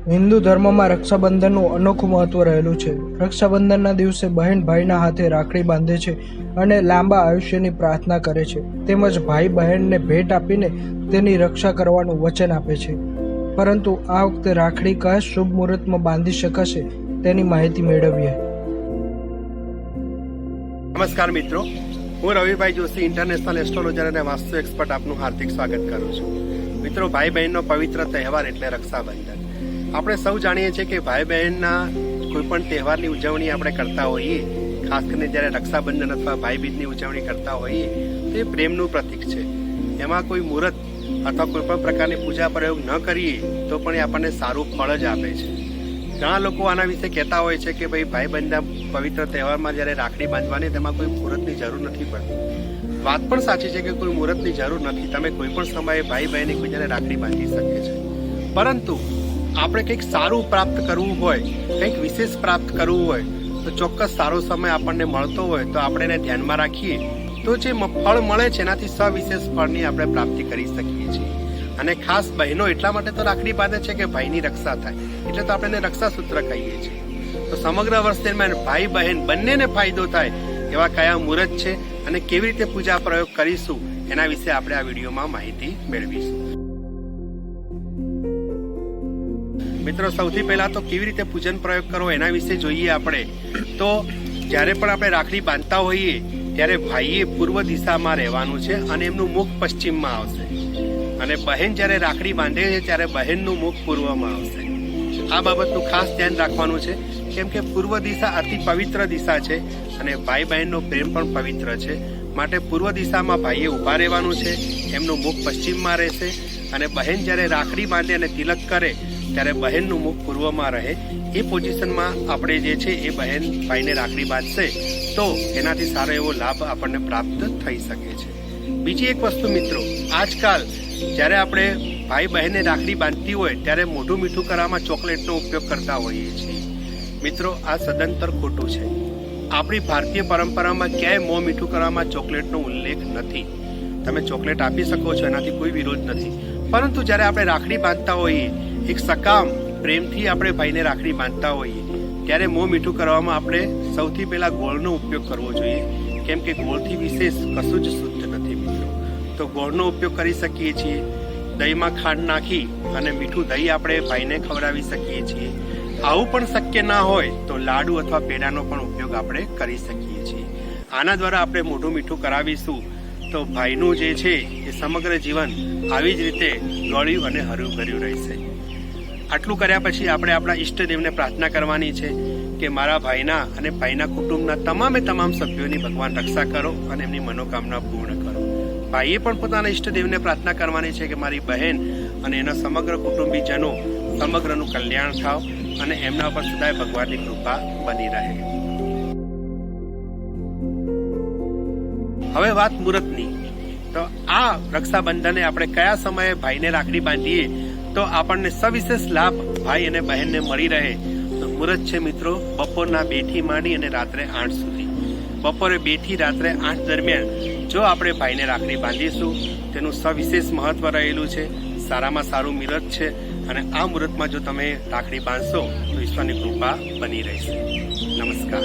હિન્દુ ધર્મમાં રક્ષાબંધનનું અનોખું મહત્વ રહેલું છે. રક્ષાબંધનના દિવસે બહેન ભાઈના હાથે રાખડી બાંધે છે અને લાંબા આયુષ્યની પ્રાર્થના કરે છે. તેમજ ભાઈ બહેનને ભેટ આપીને તેની રક્ષા કરવાનું વચન આપે છે. પરંતુ આ વખતે રાખડી કયા શુભ મુહૂર્તમાં બાંધી શકાશે તેની માહિતી મેળવીએ. નમસ્કાર મિત્રો, હું રવિભાઈ જોશી, ઇન્ટરનેશનલ એસ્ટ્રોલોજર અને વાસ્તુ એક્સપર્ટ, આપનું હાર્દિક સ્વાગત કરું છું. મિત્રો, ભાઈ બહેનનો પવિત્ર તહેવાર એટલે રક્ષાબંધન. આપણે સૌ જાણીએ છીએ કે ભાઈ બહેનના કોઈ પણ તહેવારની ઉજવણી આપણે કરતા હોઈએ, ખાસ કરીને જ્યારે રક્ષાબંધન અથવા ભાઈ બીજની ઉજવણી કરતા હોઈએ તો એ પ્રેમનું પ્રતીક છે. એમાં કોઈ મુહૂર્ત અથવા કોઈ પણ પ્રકારની પૂજા પ્રયોગ ન કરીએ તો પણ એ આપણને સારું ફળ જ આપે છે. ઘણા લોકો આના વિશે કહેતા હોય છે કે ભાઈ બંધના પવિત્ર તહેવારમાં જ્યારે રાખડી બાંધવાની તેમાં કોઈ મુહૂર્તની જરૂર નથી પડતી. વાત પણ સાચી છે કે કોઈ મુહૂર્તની જરૂર નથી. તમે કોઈ પણ સમયે ભાઈ બહેન એકબીજાને રાખડી બાંધી શકે છે. પરંતુ આપણે કંઈક સારું પ્રાપ્ત કરવું હોય, કંઈક વિશેષ પ્રાપ્ત કરવું હોય તો ચોક્કસ સારો સમય આપણને મળતો હોય તો આપણે એને ધ્યાનમાં રાખીએ તો જે ફળ મળે છે એનાથી સવિશેષ ફળની આપણે પ્રાપ્તિ કરી શકીએ છીએ. અને ખાસ બહેનો એટલા માટે તો રાખડી બાંધે છે કે ભાઈની રક્ષા થાય, એટલે તો આપણે એને રક્ષાસૂત્ર કહીએ છીએ. તો સમગ્ર વર્ષ દરમિયાન ભાઈ બહેન બંનેને ફાયદો થાય એવા કયા મુહૂર્ત છે અને કેવી રીતે પૂજા પ્રયોગ કરીશું એના વિશે આપણે આ વિડીયોમાં માહિતી મેળવીશું. મિત્રો, સૌથી પહેલા તો કેવી રીતે પૂજન પ્રયોગ કરવો એના વિશે જોઈએ. આપણે તો જ્યારે પણ આપણે રાખડી બાંધતા હોઈએ ત્યારે ભાઈએ પૂર્વ દિશામાં રહેવાનું છે અને એમનું મુખ પશ્ચિમમાં આવશે, અને બહેન જ્યારે રાખડી બાંધે છે ત્યારે બહેનનું મુખ પૂર્વમાં આવશે. આ બાબતનું ખાસ ધ્યાન રાખવાનું છે, કેમ કે પૂર્વ દિશા અતિ પવિત્ર દિશા છે અને ભાઈ બહેનનો પ્રેમ પણ પવિત્ર છે. માટે પૂર્વ દિશામાં ભાઈએ ઊભા રહેવાનું છે, એમનું મુખ પશ્ચિમમાં રહેશે, અને બહેન જ્યારે રાખડી બાંધે અને તિલક કરે ત્યારે બહેનનું મુખ પૂર્વમાં રહે. એ પોઝિશનમાં આપણે જે છે એ બહેન ભાઈને રાખડી બાંધશે તો એનાથી સારો એવો લાભ આપણને પ્રાપ્ત થઈ શકે છે. બીજી એક વસ્તુ મિત્રો, આજકાલ જ્યારે આપણે ભાઈ બહેનને રાખડી બાંધતી હોય ત્યારે મોઢું મીઠું કરવામાં ચોકલેટનો ઉપયોગ કરતા હોઈએ છીએ. મિત્રો, આ સદંતર ખોટું છે. આપણી ભારતીય પરંપરામાં ક્યાંય મોં મીઠું કરવામાં ચોકલેટનો ઉલ્લેખ નથી. તમે ચોકલેટ આપી શકો છો, એનાથી કોઈ વિરોધ નથી. પરંતુ જ્યારે આપણે રાખડી બાંધતા હોઈએ, એક સકામ પ્રેમથી આપણે ભાઈને રાખડી બાંધતા હોઈએ ત્યારે મોં મીઠું કરવામાં આપણે સૌથી પહેલા ગોળનો ઉપયોગ કરવો જોઈએ, કેમ કે ગોળથી વિશેષ કશું જ શુદ્ધ નથી મિત્રો. તો ગોળનો ઉપયોગ કરી શકીએ છીએ. દહીંમાં ખાંડ નાખી અને મીઠું દહીં આપણે ભાઈને ખવડાવી શકીએ છીએ. આવું પણ શક્ય ના હોય તો લાડુ અથવા પેડાનો પણ ઉપયોગ આપણે કરી શકીએ છીએ. આના દ્વારા આપણે મોઢું મીઠું કરાવીશું તો ભાઈનું જે છે એ સમગ્ર જીવન આવી જ રીતે ગળ્યું અને હર્યું ભર્યું રહેશે. આટલું કર્યા પછી આપણે આપણા ઈષ્ટદેવને પ્રાર્થના કરવાની છે કે મારા ભાઈના અને ભાઈના કુટુંબના તમામ સભ્યોની ભગવાન રક્ષા કરો અને એમની મનોકામના પૂર્ણ કરો. ભાઈએ પણ પોતાના ઈષ્ટદેવને પ્રાર્થના કરવાની છે કે મારી બહેન અને એના સમગ્ર કુટુંબીજનો સમગ્રનું કલ્યાણ થાવ અને એમના પર સદાય ભગવાનની કૃપા બની રહે. હવે વાત મુહૂર્તની. તો આ રક્ષાબંધને આપણે કયા સમયે ભાઈને રાખડી બાંધીએ તો આપણને સવિશેષ લાભ ભાઈ અને બહેનને મળી રહે. તો મુહૂર્ત છે મિત્રો બપોરના 2 થી માંડી અને રાત્રે 8 સુધી. બપોરે 2 થી રાત્રે 8 દરમિયાન જો આપણે ભાઈને રાખડી બાંધીશું તેનું સવિશેષ મહત્વ રહેલું છે. સારામાં સારું મુહૂર્ત છે અને આ મુહૂર્તમાં જો તમે રાખડી બાંધશો તો ઈશ્વરની કૃપા બની રહેશે. નમસ્કાર.